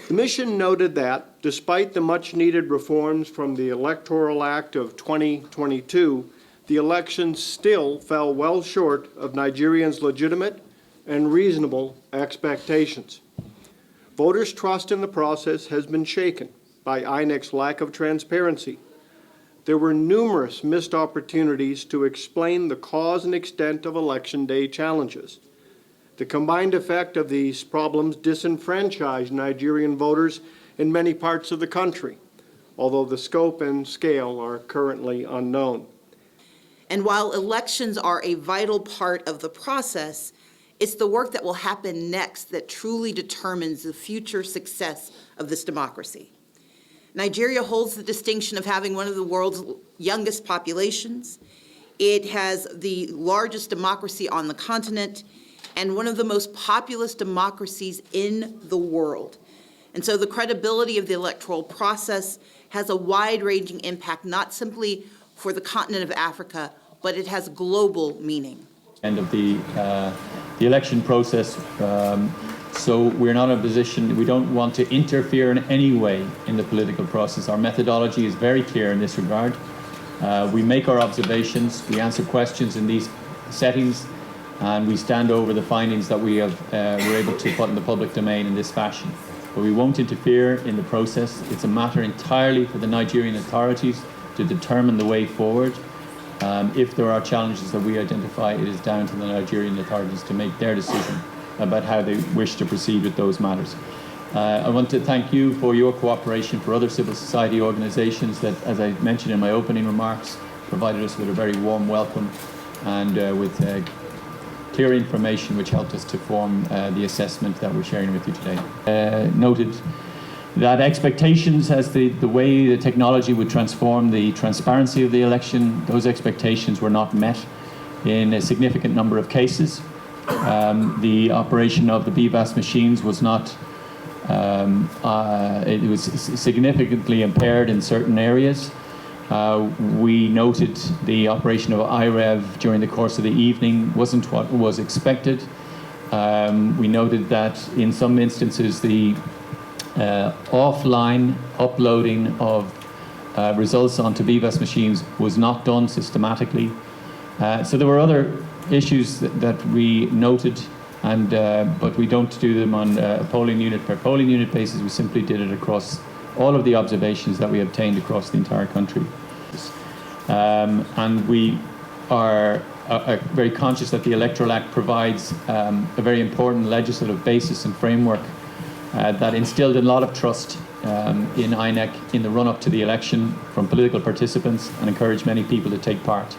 The mission noted that, despite the much-needed reforms from the Electoral Act of 2022, the elections still fell well short of Nigerians' legitimate and reasonable expectations. Voters' trust in the process has been shaken by INEC's lack of transparency. There were numerous missed opportunities to explain the cause and extent of Election Day challenges. The combined effect of these problems disenfranchised Nigerian voters in many parts of the country, although the scope and scale are currently unknown. And while elections are a vital part of the process, it's the work that will happen next that truly determines the future success of this democracy. Nigeria holds the distinction of having one of the world's youngest populations. It has the largest democracy on the continent and one of the most populous democracies in the world. And so the credibility of the electoral process has a wide-ranging impact, not simply for the continent of Africa, but it has global meaning. End of the election process, so we're not in a position, we don't want to interfere in any way in the political process. Our methodology is very clear in this regard. We make our observations, we answer questions in these settings, and we stand over the findings that we have were able to put in the public domain in this fashion. But we won't interfere in the process. It's a matter entirely for the Nigerian authorities to determine the way forward. If there are challenges that we identify, it is down to the Nigerian authorities to make their decision about how they wish to proceed with those matters. I want to thank you for your cooperation, for other civil society organisations that, as I mentioned in my opening remarks, provided us with a very warm welcome and with clear information which helped us to form the assessment that we're sharing with you today. Noted that expectations as the way the technology would transform the transparency of the election, those expectations were not met in a significant number of cases. The operation of the BVAS machines was not, it was significantly impaired in certain areas. We noted the operation of IREV during the course of the evening wasn't what was expected. We noted that in some instances the offline uploading of results onto BVAS machines was not done systematically. So there were other issues that we noted, and but we don't do them on a polling unit per polling unit basis. We simply did it across all of the observations that we obtained across the entire country. And we are very conscious that the Electoral Act provides a very important legislative basis and framework that instilled a lot of trust in INEC in the run-up to the election from political participants and encouraged many people to take part.